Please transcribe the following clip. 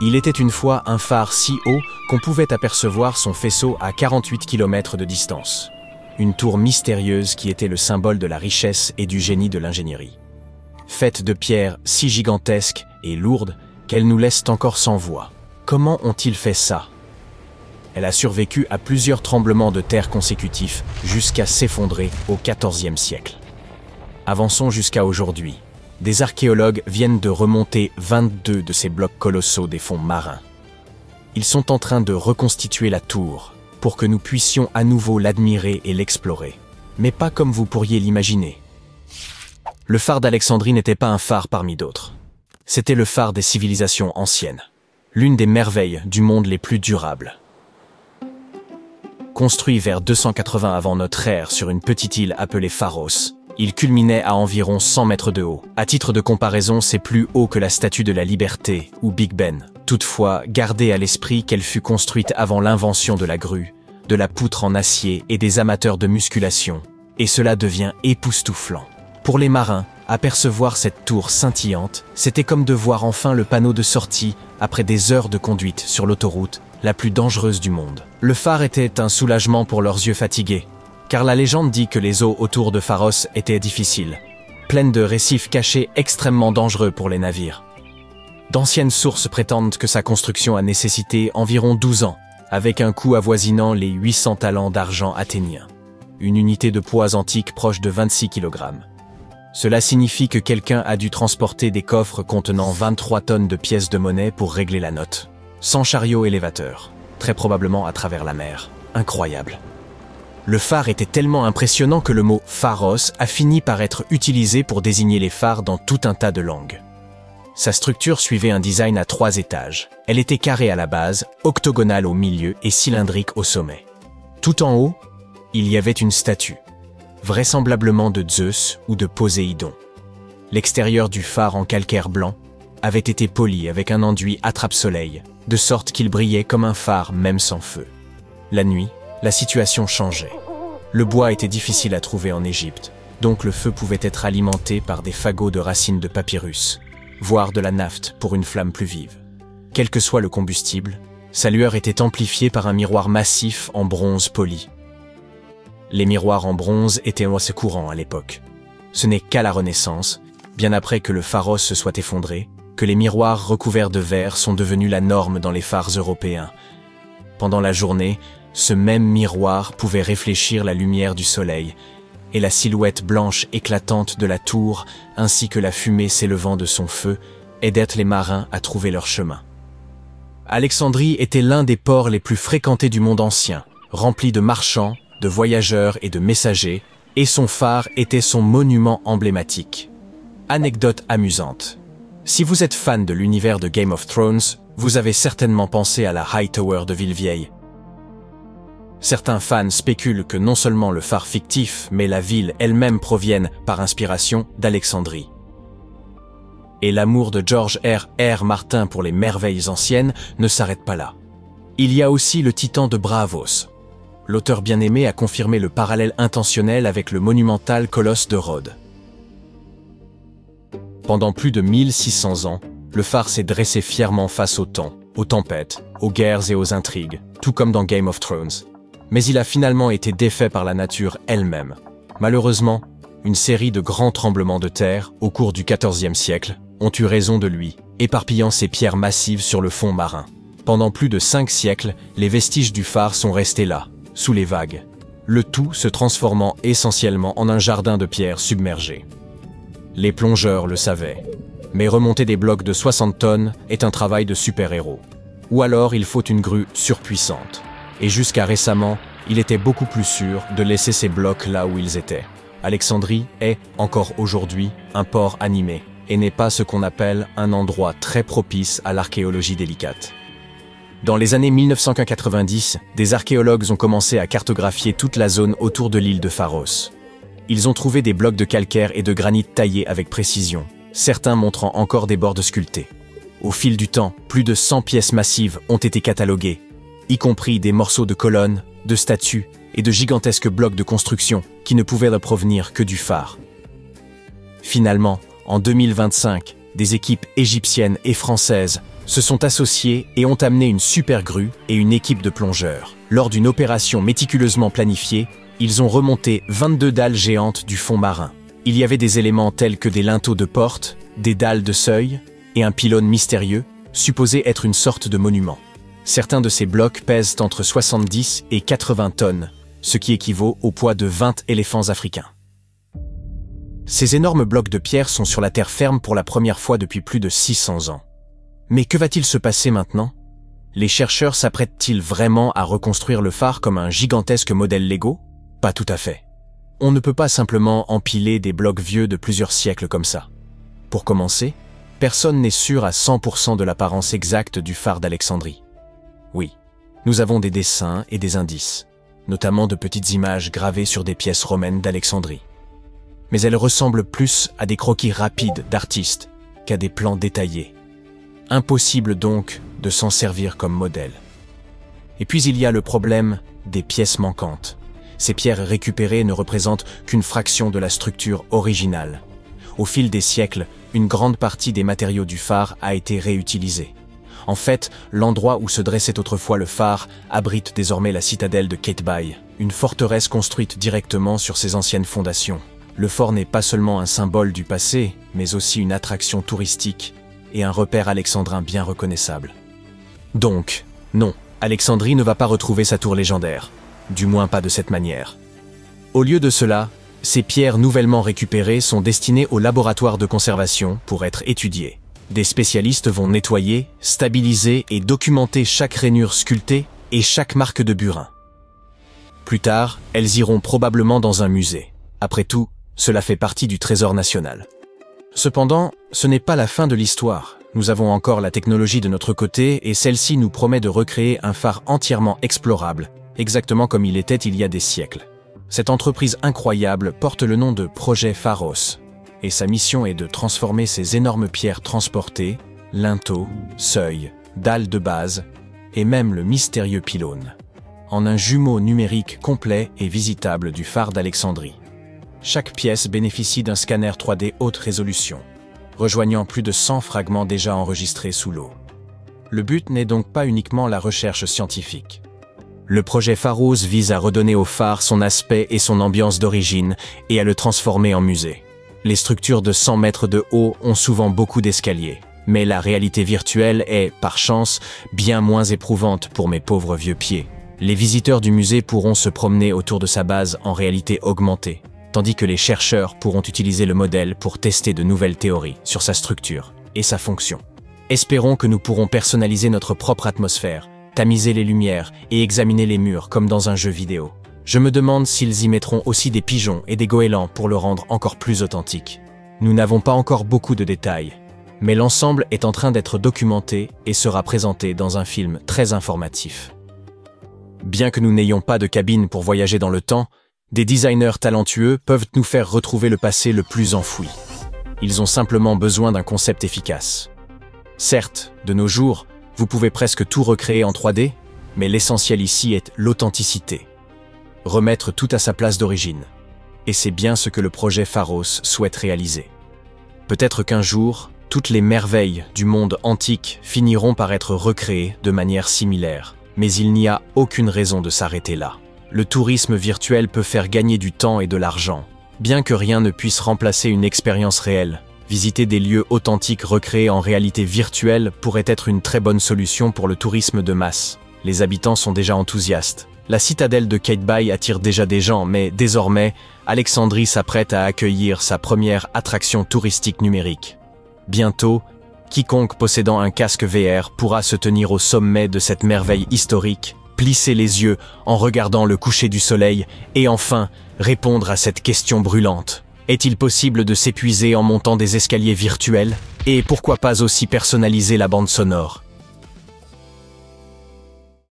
Il était une fois un phare si haut qu'on pouvait apercevoir son faisceau à 48 km de distance. Une tour mystérieuse qui était le symbole de la richesse et du génie de l'ingénierie. Faite de pierres si gigantesques et lourdes qu'elles nous laissent encore sans voix. Comment ont-ils fait ça? Elle a survécu à plusieurs tremblements de terre consécutifs jusqu'à s'effondrer au XIVe siècle. Avançons jusqu'à aujourd'hui. Des archéologues viennent de remonter 22 de ces blocs colossaux des fonds marins. Ils sont en train de reconstituer la tour pour que nous puissions à nouveau l'admirer et l'explorer. Mais pas comme vous pourriez l'imaginer. Le phare d'Alexandrie n'était pas un phare parmi d'autres. C'était le phare des civilisations anciennes. L'une des merveilles du monde les plus durables. Construit vers 280 avant notre ère sur une petite île appelée Pharos, il culminait à environ 100 mètres de haut. À titre de comparaison, c'est plus haut que la Statue de la Liberté, ou Big Ben. Toutefois, gardez à l'esprit qu'elle fut construite avant l'invention de la grue, de la poutre en acier et des amateurs de musculation. Et cela devient époustouflant. Pour les marins, apercevoir cette tour scintillante, c'était comme de voir enfin le panneau de sortie après des heures de conduite sur l'autoroute la plus dangereuse du monde. Le phare était un soulagement pour leurs yeux fatigués, car la légende dit que les eaux autour de Pharos étaient difficiles, pleines de récifs cachés extrêmement dangereux pour les navires. D'anciennes sources prétendent que sa construction a nécessité environ 12 ans, avec un coût avoisinant les 800 talents d'argent athéniens, une unité de poids antique proche de 26 kg. Cela signifie que quelqu'un a dû transporter des coffres contenant 23 tonnes de pièces de monnaie pour régler la note, sans chariot élévateur, très probablement à travers la mer. Incroyable. Le phare était tellement impressionnant que le mot « pharos » a fini par être utilisé pour désigner les phares dans tout un tas de langues. Sa structure suivait un design à 3 étages. Elle était carrée à la base, octogonale au milieu et cylindrique au sommet. Tout en haut, il y avait une statue, vraisemblablement de Zeus ou de Poséidon. L'extérieur du phare en calcaire blanc avait été poli avec un enduit attrape-soleil, de sorte qu'il brillait comme un phare même sans feu. La nuit, la situation changeait. Le bois était difficile à trouver en Égypte, donc le feu pouvait être alimenté par des fagots de racines de papyrus, voire de la naphte pour une flamme plus vive. Quel que soit le combustible, sa lueur était amplifiée par un miroir massif en bronze poli. Les miroirs en bronze étaient assez courants à l'époque. Ce n'est qu'à la Renaissance, bien après que le Pharos se soit effondré, que les miroirs recouverts de verre sont devenus la norme dans les phares européens. Pendant la journée, ce même miroir pouvait réfléchir la lumière du soleil, et la silhouette blanche éclatante de la tour, ainsi que la fumée s'élevant de son feu, aidaient les marins à trouver leur chemin. Alexandrie était l'un des ports les plus fréquentés du monde ancien, rempli de marchands, de voyageurs et de messagers, et son phare était son monument emblématique. Anecdote amusante. Si vous êtes fan de l'univers de Game of Thrones, vous avez certainement pensé à la Hightower de Villevieille. Certains fans spéculent que non seulement le phare fictif, mais la ville elle-même proviennent, par inspiration, d'Alexandrie. Et l'amour de George R.R. Martin pour les merveilles anciennes ne s'arrête pas là. Il y a aussi le titan de Braavos. L'auteur bien-aimé a confirmé le parallèle intentionnel avec le monumental colosse de Rhodes. Pendant plus de 1600 ans, le phare s'est dressé fièrement face au temps, aux tempêtes, aux guerres et aux intrigues, tout comme dans Game of Thrones. Mais il a finalement été défait par la nature elle-même. Malheureusement, une série de grands tremblements de terre, au cours du XIVe siècle, ont eu raison de lui, éparpillant ses pierres massives sur le fond marin. Pendant plus de 5 siècles, les vestiges du phare sont restés là, sous les vagues, le tout se transformant essentiellement en un jardin de pierres submergées. Les plongeurs le savaient, mais remonter des blocs de 60 tonnes est un travail de super-héros. Ou alors il faut une grue surpuissante. Et jusqu'à récemment, il était beaucoup plus sûr de laisser ces blocs là où ils étaient. Alexandrie est, encore aujourd'hui, un port animé, et n'est pas ce qu'on appelle un endroit très propice à l'archéologie délicate. Dans les années 1990, des archéologues ont commencé à cartographier toute la zone autour de l'île de Pharos. Ils ont trouvé des blocs de calcaire et de granit taillés avec précision, certains montrant encore des bords sculptés. Au fil du temps, plus de 100 pièces massives ont été cataloguées, y compris des morceaux de colonnes, de statues et de gigantesques blocs de construction qui ne pouvaient provenir que du phare. Finalement, en 2025, des équipes égyptiennes et françaises se sont associés et ont amené une super grue et une équipe de plongeurs. Lors d'une opération méticuleusement planifiée, ils ont remonté 22 dalles géantes du fond marin. Il y avait des éléments tels que des linteaux de porte, des dalles de seuil et un pylône mystérieux, supposé être une sorte de monument. Certains de ces blocs pèsent entre 70 et 80 tonnes, ce qui équivaut au poids de 20 éléphants africains. Ces énormes blocs de pierre sont sur la terre ferme pour la première fois depuis plus de 600 ans. Mais que va-t-il se passer maintenant? Les chercheurs s'apprêtent-ils vraiment à reconstruire le phare comme un gigantesque modèle Lego? Pas tout à fait. On ne peut pas simplement empiler des blocs vieux de plusieurs siècles comme ça. Pour commencer, personne n'est sûr à 100% de l'apparence exacte du phare d'Alexandrie. Oui, nous avons des dessins et des indices, notamment de petites images gravées sur des pièces romaines d'Alexandrie. Mais elles ressemblent plus à des croquis rapides d'artistes qu'à des plans détaillés. Impossible donc de s'en servir comme modèle. Et puis il y a le problème des pièces manquantes. Ces pierres récupérées ne représentent qu'une fraction de la structure originale. Au fil des siècles, une grande partie des matériaux du phare a été réutilisée. En fait, l'endroit où se dressait autrefois le phare abrite désormais la citadelle de Qaitbay, une forteresse construite directement sur ses anciennes fondations. Le fort n'est pas seulement un symbole du passé, mais aussi une attraction touristique et un repère alexandrin bien reconnaissable. Donc, non, Alexandrie ne va pas retrouver sa tour légendaire, du moins pas de cette manière. Au lieu de cela, ces pierres nouvellement récupérées sont destinées au laboratoire de conservation pour être étudiées. Des spécialistes vont nettoyer, stabiliser et documenter chaque rainure sculptée et chaque marque de burin. Plus tard, elles iront probablement dans un musée. Après tout, cela fait partie du trésor national. Cependant, ce n'est pas la fin de l'histoire. Nous avons encore la technologie de notre côté et celle-ci nous promet de recréer un phare entièrement explorable, exactement comme il était il y a des siècles. Cette entreprise incroyable porte le nom de Projet Pharos, et sa mission est de transformer ces énormes pierres transportées, linteaux, seuils, dalles de base, et même le mystérieux pylône, en un jumeau numérique complet et visitable du phare d'Alexandrie. Chaque pièce bénéficie d'un scanner 3D haute résolution, rejoignant plus de 100 fragments déjà enregistrés sous l'eau. Le but n'est donc pas uniquement la recherche scientifique. Le projet Pharos vise à redonner au phare son aspect et son ambiance d'origine et à le transformer en musée. Les structures de 100 mètres de haut ont souvent beaucoup d'escaliers, mais la réalité virtuelle est, par chance, bien moins éprouvante pour mes pauvres vieux pieds. Les visiteurs du musée pourront se promener autour de sa base en réalité augmentée, tandis que les chercheurs pourront utiliser le modèle pour tester de nouvelles théories sur sa structure et sa fonction. Espérons que nous pourrons personnaliser notre propre atmosphère, tamiser les lumières et examiner les murs comme dans un jeu vidéo. Je me demande s'ils y mettront aussi des pigeons et des goélands pour le rendre encore plus authentique. Nous n'avons pas encore beaucoup de détails, mais l'ensemble est en train d'être documenté et sera présenté dans un film très informatif. Bien que nous n'ayons pas de cabine pour voyager dans le temps, des designers talentueux peuvent nous faire retrouver le passé le plus enfoui. Ils ont simplement besoin d'un concept efficace. Certes, de nos jours, vous pouvez presque tout recréer en 3D, mais l'essentiel ici est l'authenticité. Remettre tout à sa place d'origine. Et c'est bien ce que le projet Pharos souhaite réaliser. Peut-être qu'un jour, toutes les merveilles du monde antique finiront par être recréées de manière similaire, mais il n'y a aucune raison de s'arrêter là. Le tourisme virtuel peut faire gagner du temps et de l'argent. Bien que rien ne puisse remplacer une expérience réelle, visiter des lieux authentiques recréés en réalité virtuelle pourrait être une très bonne solution pour le tourisme de masse. Les habitants sont déjà enthousiastes. La citadelle de Qaitbay attire déjà des gens, mais désormais, Alexandrie s'apprête à accueillir sa première attraction touristique numérique. Bientôt, quiconque possédant un casque VR pourra se tenir au sommet de cette merveille historique, plisser les yeux en regardant le coucher du soleil et enfin répondre à cette question brûlante. Est-il possible de s'épuiser en montant des escaliers virtuels? Et pourquoi pas aussi personnaliser la bande sonore?